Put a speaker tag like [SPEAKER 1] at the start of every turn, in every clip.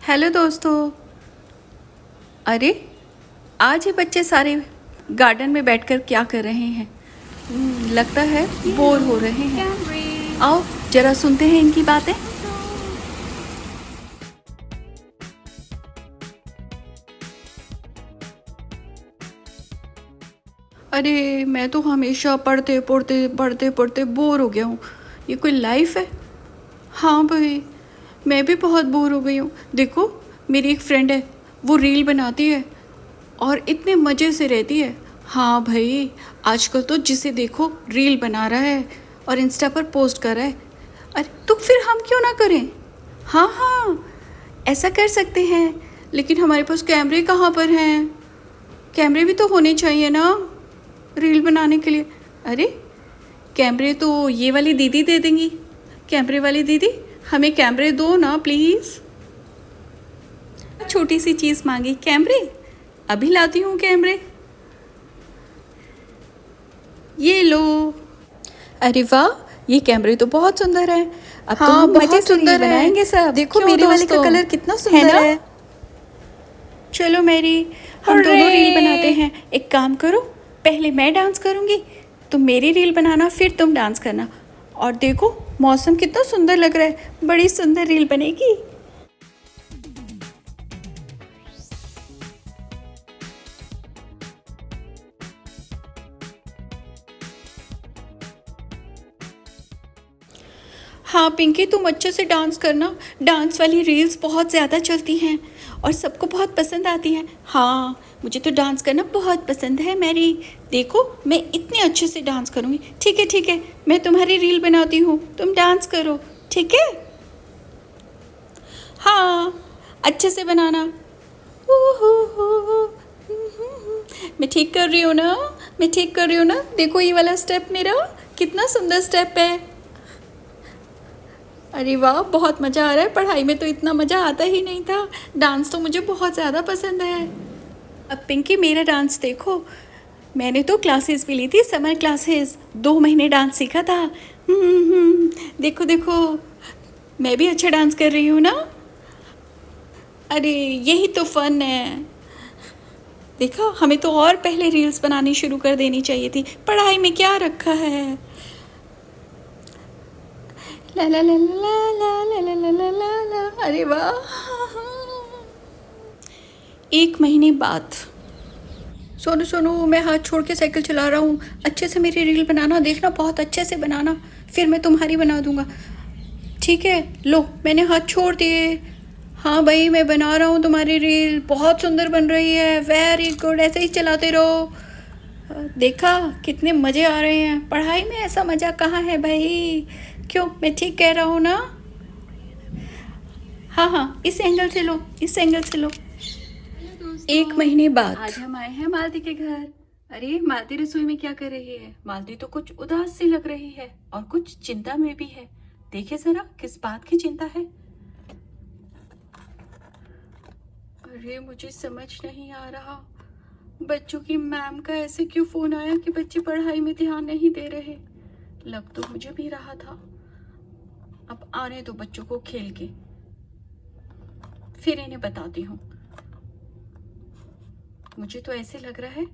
[SPEAKER 1] Hello दोस्तों। अरे आज ये बच्चे सारे गार्डन में बैठकर क्या कर रहे हैं? लगता है बोर हो रहे हैं। आओ जरा सुनते हैं इनकी बातें। अरे मैं तो हमेशा पढ़ते पढ़ते बोर हो गया हूँ। ये कोई लाइफ है? हाँ भाई, मैं भी बहुत बोर हो गई हूँ। देखो मेरी एक फ्रेंड है, वो रील बनाती है और इतने मज़े से रहती है। हाँ भाई, आजकल तो जिसे देखो रील बना रहा है और इंस्टा पर पोस्ट कर रहा है। अरे तो फिर हम क्यों ना करें? हाँ हाँ, ऐसा कर सकते हैं, लेकिन हमारे पास कैमरे कहाँ पर हैं? कैमरे भी तो होने चाहिए ना रील बनाने के लिए। अरे कैमरे तो ये वाली दीदी दे देंगी। कैमरे वाली दीदी, हमें कैमरे दो ना प्लीज़। छोटी सी चीज़ मांगी, कैमरे। अभी लाती हूँ कैमरे, ये लो। अरे वाह, ये कैमरे तो बहुत सुंदर है। अब
[SPEAKER 2] हाँ,
[SPEAKER 1] तो हम मजे
[SPEAKER 2] बहुत
[SPEAKER 1] से रील
[SPEAKER 2] सुंदर है।
[SPEAKER 1] बनाएंगे सब।
[SPEAKER 2] देखो
[SPEAKER 1] क्यों
[SPEAKER 2] मेरे वाले का
[SPEAKER 1] दोस्तों?
[SPEAKER 2] कलर कितना सुंदर
[SPEAKER 1] ना?
[SPEAKER 2] है।
[SPEAKER 1] चलो मेरी, हम दोनों रील बनाते हैं। एक काम करो, पहले मैं डांस करूँगी, तुम मेरी रील बनाना, फिर तुम डांस करना। और देखो मौसम कितना सुंदर लग रहा है, बड़ी सुंदर रील बनेगी। हाँ पिंकी, तुम अच्छे से डांस करना। डांस वाली रील्स बहुत ज़्यादा चलती हैं और सबको बहुत पसंद आती हैं। हाँ, मुझे तो डांस करना बहुत पसंद है मैरी। देखो मैं इतने अच्छे से डांस करूँगी। ठीक है, मैं तुम्हारी रील बनाती हूँ, तुम डांस करो, ठीक है? हाँ, अच्छे से बनाना। मैं ठीक कर रही हूँ ना? मैं ठीक कर रही हूँ ना? देखो ये वाला स्टेप मेरा कितना सुंदर स्टेप है। अरे वाह, बहुत मज़ा आ रहा है। पढ़ाई में तो इतना मज़ा आता ही नहीं था। डांस तो मुझे बहुत ज़्यादा पसंद है। अब पिंकी मेरा डांस देखो, मैंने तो क्लासेस भी ली थी, समर क्लासेस। 2 महीने डांस सीखा था। देखो देखो, मैं भी अच्छा डांस कर रही हूँ ना? अरे यही तो फन है। देखा, हमें तो और पहले रील्स बनानी शुरू कर देनी चाहिए थी। पढ़ाई में क्या रखा है? ला ला ला ला ला ला ला ला ला ला ला। अरे वाह, 1 महीने बाद। सोनू सोनू, मैं हाथ छोड़ के साइकिल चला रहा हूँ। अच्छे से मेरी रील बनाना, देखना बहुत अच्छे से बनाना, फिर मैं तुम्हारी बना दूंगा। ठीक है, लो मैंने हाथ छोड़ दिए। हाँ भाई, मैं बना रहा हूँ तुम्हारी रील, बहुत सुंदर बन रही है। वेरी गुड, ऐसे ही चलाते रहो। देखा कितने मज़े आ रहे हैं। पढ़ाई में ऐसा मज़ा कहाँ है भाई? क्यों, मैं ठीक कह रहा हूँ ना? हाँ हाँ, इस एंगल से लो, इस एंगल से लो। 1 महीने बाद आज हम आए हैं मालती के घर। अरे मालती रसोई में क्या कर रही है? मालती तो कुछ उदास सी लग रही है और कुछ चिंता में भी है। देखे जरा किस बात की चिंता है। अरे मुझे समझ नहीं आ रहा, बच्चों की मैम का ऐसे क्यों फोन आया कि बच्चे पढ़ाई में ध्यान नहीं दे रहे। लग तो मुझे भी रहा था। अब आने दो बच्चों को खेल के, फिर इन्हें बताती हूँ। मुझे तो ऐसे लग रहा है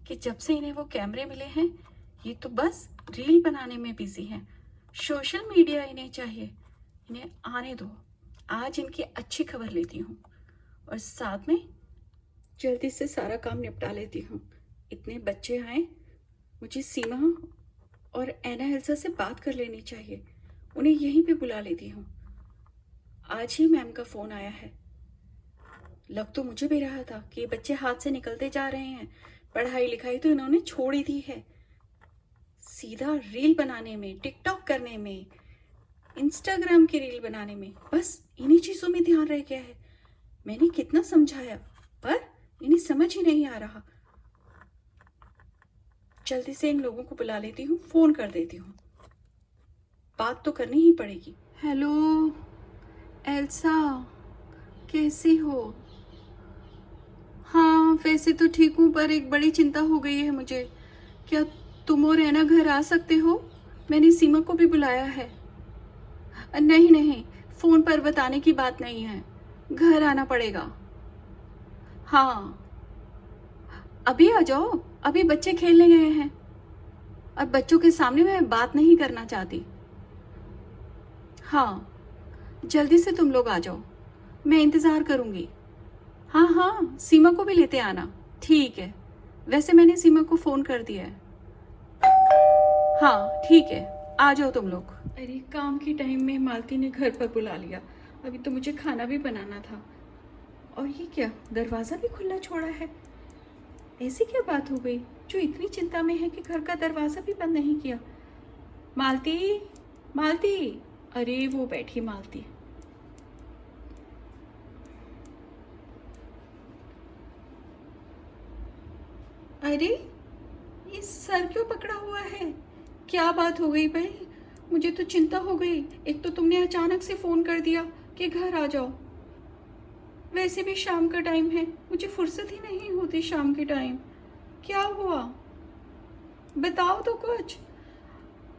[SPEAKER 1] कि जब से इन्हें वो कैमरे मिले हैं, ये तो बस रील बनाने में बिजी हैं। सोशल मीडिया इन्हें चाहिए। इन्हें आने दो, आज इनकी अच्छी खबर लेती हूँ और साथ में जल्दी से सारा काम निपटा लेती हूँ। इतने बच्चे आए, मुझे सीमा और एना एल्सा से बात कर लेनी चाहिए। उन्हें यहीं पे बुला लेती हूँ। आज ही मैम का फ़ोन आया है। लग तो मुझे भी रहा था कि ये बच्चे हाथ से निकलते जा रहे हैं। पढ़ाई लिखाई तो इन्होंने छोड़ ही दी है, सीधा रील बनाने में, टिकटॉक करने में, इंस्टाग्राम की रील बनाने में, बस इन्हीं चीज़ों में ध्यान रह गया है। मैंने कितना समझाया पर इन्हें समझ ही नहीं आ रहा। जल्दी से इन लोगों को बुला लेती हूँ, फ़ोन कर देती हूँ, बात तो करनी ही पड़ेगी। हेलो एल्सा, कैसी हो? हाँ वैसे तो ठीक हूँ, पर एक बड़ी चिंता हो गई है मुझे। क्या तुम और ऐना घर आ सकते हो? मैंने सीमा को भी बुलाया है। नहीं नहीं, फ़ोन पर बताने की बात नहीं है। घर आना पड़ेगा। हाँ, अभी आ जाओ, अभी बच्चे खेलने गए हैं और बच्चों के सामने मैं बात नहीं करना चाहती। हाँ, जल्दी से तुम लोग आ जाओ, मैं इंतज़ार करूँगी। हाँ हाँ, सीमा को भी लेते आना। ठीक है, वैसे मैंने सीमा को फ़ोन कर दिया है। हाँ ठीक है, आ जाओ तुम लोग। अरे काम के टाइम में मालती ने घर पर बुला लिया, अभी तो मुझे खाना भी बनाना था। और ये क्या, दरवाज़ा भी खुला छोड़ा है? ऐसी क्या बात हो गई जो इतनी चिंता में है कि घर का दरवाज़ा भी बंद नहीं किया? मालती, मालती, अरे वो बैठी मालती। अरे ये सर क्यों पकड़ा हुआ है? क्या बात हो गई भाई? मुझे तो चिंता हो गई। एक तो तुमने अचानक से फ़ोन कर दिया कि घर आ जाओ, वैसे भी शाम का टाइम है, मुझे फुर्सत ही नहीं होती शाम के टाइम। क्या हुआ? बताओ तो कुछ।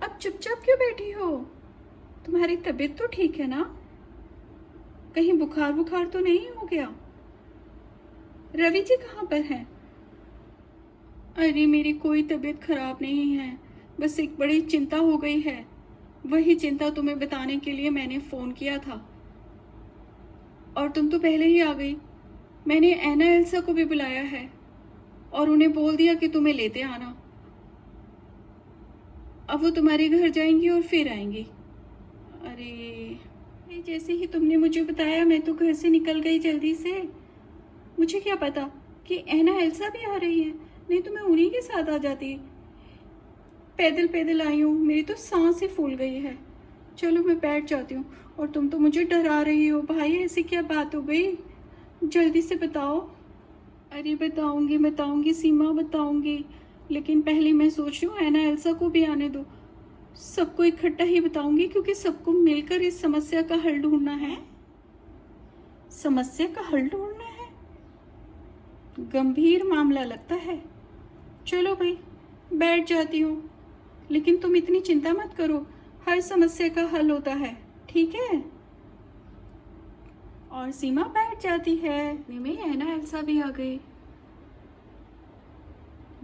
[SPEAKER 1] अब चुपचाप क्यों बैठी हो? तुम्हारी तबीयत तो ठीक है ना? कहीं बुखार बुखार तो नहीं हो गया? रवि जी कहाँ पर हैं? अरे मेरी कोई तबीयत खराब नहीं है, बस एक बड़ी चिंता हो गई है। वही चिंता तुम्हें बताने के लिए मैंने फ़ोन किया था और तुम तो पहले ही आ गई। मैंने एना एल्सा को भी बुलाया है और उन्हें बोल दिया कि तुम्हें लेते आना। अब वो तुम्हारे घर जाएंगी और फिर आएंगी। अरे ये जैसे ही तुमने मुझे बताया मैं तो घर से निकल गई जल्दी से। मुझे क्या पता कि एना एल्सा भी आ रही है, नहीं तो मैं उन्हीं के साथ आ जाती। पैदल पैदल आई हूँ, मेरी तो सांस ही फूल गई है। चलो मैं बैठ जाती हूँ। और तुम तो मुझे डरा रही हो भाई, ऐसी क्या बात हो गई? जल्दी से बताओ। अरे बताऊंगी बताऊंगी सीमा, बताऊंगी, लेकिन पहले मैं सोच रही हूँ एना एल्सा को भी आने दो। सबको इकट्ठा ही बताऊंगी क्योंकि सबको मिलकर इस समस्या का हल ढूंढना है। समस्या का हल ढूंढना है? गंभीर मामला लगता है। चलो भाई बैठ जाती हूँ, लेकिन तुम इतनी चिंता मत करो, हर समस्या का हल होता है, ठीक है? और सीमा बैठ जाती है। में एना एल्सा भी आ गई।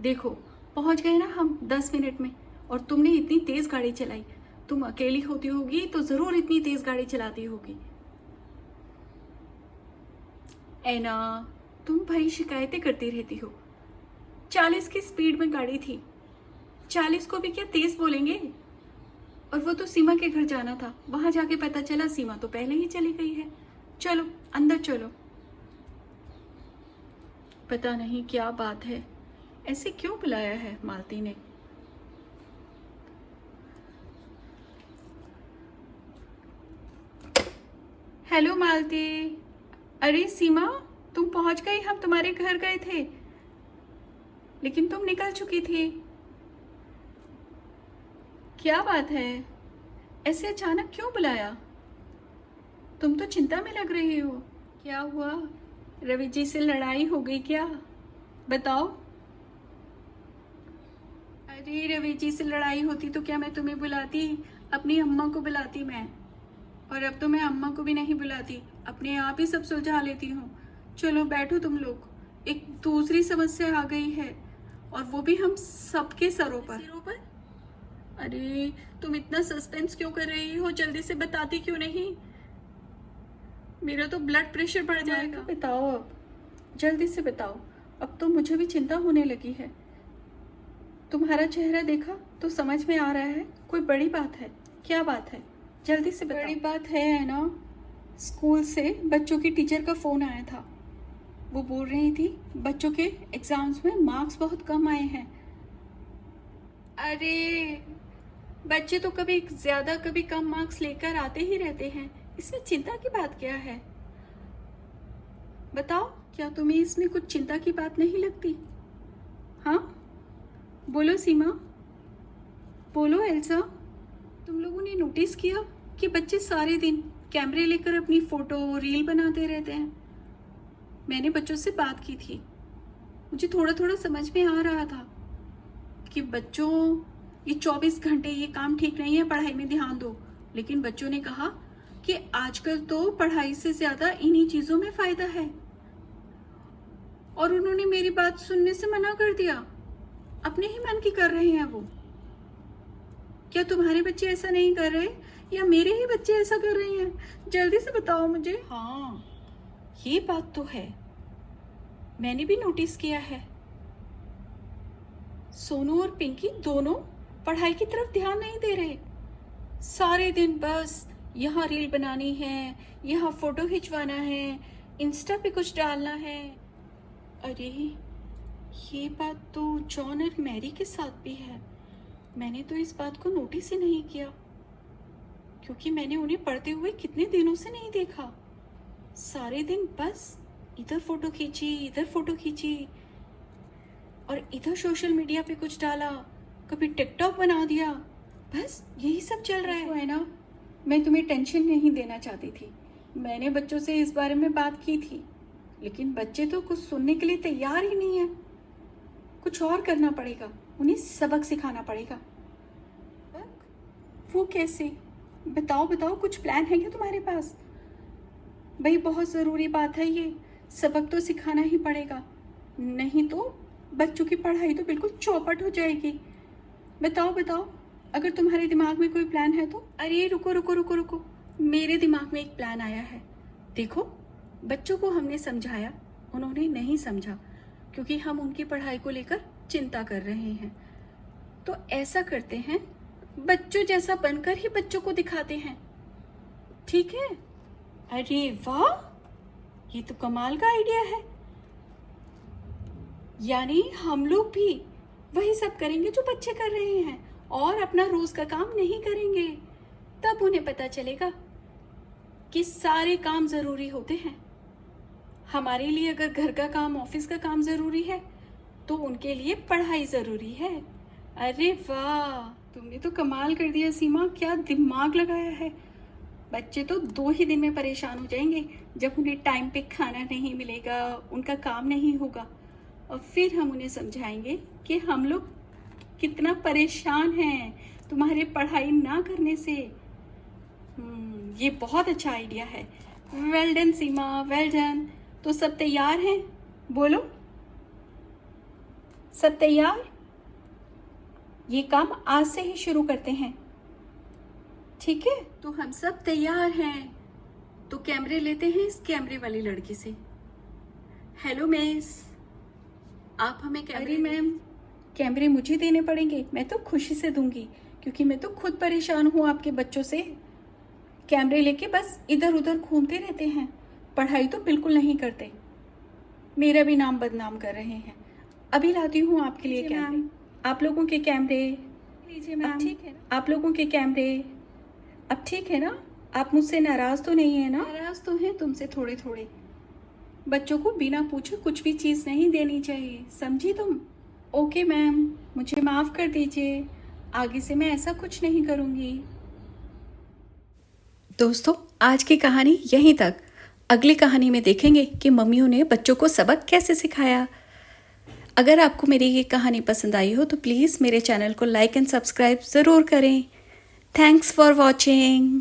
[SPEAKER 1] देखो पहुंच गए ना हम 10 मिनट में, और तुमने इतनी तेज गाड़ी चलाई। तुम अकेली होती होगी तो जरूर इतनी तेज गाड़ी चलाती होगी। एना, तुम भाई शिकायतें करती रहती हो। 40 की स्पीड में गाड़ी थी, 40 को भी क्या तेज बोलेंगे? और वो तो सीमा के घर जाना था, वहां जाके पता चला सीमा तो पहले ही चली गई है। चलो अंदर चलो। पता नहीं क्या बात है, ऐसे क्यों बुलाया है मालती ने? हेलो मालती। अरे सीमा, तुम पहुंच गई, हम तुम्हारे घर गए थे लेकिन तुम निकल चुकी थी। क्या बात है, ऐसे अचानक क्यों बुलाया? तुम तो चिंता में लग रही हो। क्या हुआ, रवि जी से लड़ाई हो गई क्या? बताओ। अरे रवि जी से लड़ाई होती तो क्या मैं तुम्हें बुलाती? अपनी अम्मा को बुलाती मैं। और अब तो मैं अम्मा को भी नहीं बुलाती, अपने आप ही सब सुलझा लेती हूँ। चलो बैठो तुम लोग, एक दूसरी समस्या आ गई है और वो भी हम सबके सरों पर। अरे तुम इतना सस्पेंस क्यों कर रही हो, जल्दी से बताती क्यों नहीं? मेरा तो ब्लड प्रेशर बढ़ जाएगा। बताओ अब, जल्दी से बताओ, अब तो मुझे भी चिंता होने लगी है। तुम्हारा चेहरा देखा तो समझ में आ रहा है कोई बड़ी बात है। क्या बात है, जल्दी से बताओ। बड़ी बात है ना, स्कूल से बच्चों की टीचर का फ़ोन आया था। वो बोल रही थी बच्चों के एग्ज़ाम्स में मार्क्स बहुत कम आए हैं। अरे बच्चे तो कभी ज़्यादा कभी कम मार्क्स लेकर आते ही रहते हैं, इसमें चिंता की बात क्या है? बताओ, क्या तुम्हें इसमें कुछ चिंता की बात नहीं लगती? हाँ बोलो सीमा, बोलो एल्सा। तुम लोगों ने नोटिस किया कि बच्चे सारे दिन कैमरे लेकर अपनी फ़ोटो रील बनाते रहते हैं? मैंने बच्चों से बात की थी, मुझे थोड़ा थोड़ा समझ में आ रहा था कि बच्चों ये 24 घंटे ये काम ठीक नहीं है, पढ़ाई में ध्यान दो। लेकिन बच्चों ने कहा कि आजकल तो पढ़ाई से ज्यादा इन्हीं चीजों में फायदा है, और उन्होंने मेरी बात सुनने से मना कर दिया। अपने ही मन की कर रहे हैं वो। क्या तुम्हारे बच्चे ऐसा नहीं कर रहे, या मेरे ही बच्चे ऐसा कर रहे हैं? जल्दी से बताओ मुझे। हाँ, ये बात तो है, मैंने भी नोटिस किया है। सोनू और पिंकी दोनों पढ़ाई की तरफ ध्यान नहीं दे रहे। सारे दिन बस यहाँ रील बनानी है, यहाँ फोटो खिंचवाना है, इंस्टा पे कुछ डालना है। अरे, ये बात तो जॉन और मैरी के साथ भी है। मैंने तो इस बात को नोटिस ही नहीं किया, क्योंकि मैंने उन्हें पढ़ते हुए कितने दिनों से नहीं देखा। सारे दिन बस इधर फोटो खींची, इधर फोटो खींची, और इधर सोशल मीडिया पे कुछ डाला, कभी टिकटॉक बना दिया। बस यही सब चल रहा है ना। मैं तुम्हें टेंशन नहीं देना चाहती थी। मैंने बच्चों से इस बारे में बात की थी, लेकिन बच्चे तो कुछ सुनने के लिए तैयार ही नहीं है। कुछ और करना पड़ेगा, उन्हें सबक सिखाना पड़ेगा। वो कैसे? बताओ बताओ, कुछ प्लान है क्या तुम्हारे पास? भाई बहुत ज़रूरी बात है ये, सबक तो सिखाना ही पड़ेगा, नहीं तो बच्चों की पढ़ाई तो बिल्कुल चौपट हो जाएगी। बताओ बताओ, अगर तुम्हारे दिमाग में कोई प्लान है तो। अरे रुको रुको रुको रुको, मेरे दिमाग में एक प्लान आया है। देखो, बच्चों को हमने समझाया, उन्होंने नहीं समझा, क्योंकि हम उनकी पढ़ाई को लेकर चिंता कर रहे हैं। तो ऐसा करते हैं, बच्चों जैसा बनकर ही बच्चों को दिखाते हैं, ठीक है? अरे वाह, ये तो कमाल का आइडिया है। यानी हम लोग भी वही सब करेंगे जो बच्चे कर रहे हैं, और अपना रोज का काम नहीं करेंगे। तब उन्हें पता चलेगा कि सारे काम जरूरी होते हैं। हमारे लिए अगर घर का काम, ऑफिस का काम जरूरी है, तो उनके लिए पढ़ाई जरूरी है। अरे वाह, तुमने तो कमाल कर दिया सीमा, क्या दिमाग लगाया है। बच्चे तो 2 ही दिन में परेशान हो जाएंगे, जब उन्हें टाइम पे खाना नहीं मिलेगा, उनका काम नहीं होगा, और फिर हम उन्हें समझाएंगे कि हम लोग कितना परेशान हैं तुम्हारे पढ़ाई ना करने से। ये बहुत अच्छा आइडिया है। वेल डन सीमा, वेल डन। तो सब तैयार हैं? बोलो, सब तैयार? ये काम आज से ही शुरू करते हैं, ठीक है? तो हम सब तैयार हैं। तो कैमरे लेते हैं इस कैमरे वाली लड़की से। हेलो मिस, आप हमें कैमरे। अरे मैम, कैमरे मुझे देने पड़ेंगे? मैं तो खुशी से दूंगी, क्योंकि मैं तो खुद परेशान हूँ आपके बच्चों से। कैमरे लेके बस इधर उधर घूमते रहते हैं, पढ़ाई तो बिल्कुल नहीं करते, मेरा भी नाम बदनाम कर रहे हैं। अभी लाती हूँ आपके लिए कैमरे। आप लोगों के कैमरे लीजिए मैम। ठीक है ना? आप लोगों के कैमरे अब ठीक है ना? आप मुझसे नाराज तो नहीं है ना? नाराज तो हैं तुमसे थोड़े थोड़े। बच्चों को बिना पूछे कुछ भी चीज़ नहीं देनी चाहिए, समझी तुम? ओके मैम, मुझे माफ़ कर दीजिए, आगे से मैं ऐसा कुछ नहीं करूँगी। दोस्तों, आज की कहानी यहीं तक। अगली कहानी में देखेंगे कि मम्मियों ने बच्चों को सबक कैसे सिखाया। अगर आपको मेरी ये कहानी पसंद आई हो तो प्लीज़ मेरे चैनल को लाइक एंड सब्सक्राइब ज़रूर करें। Thanks for watching.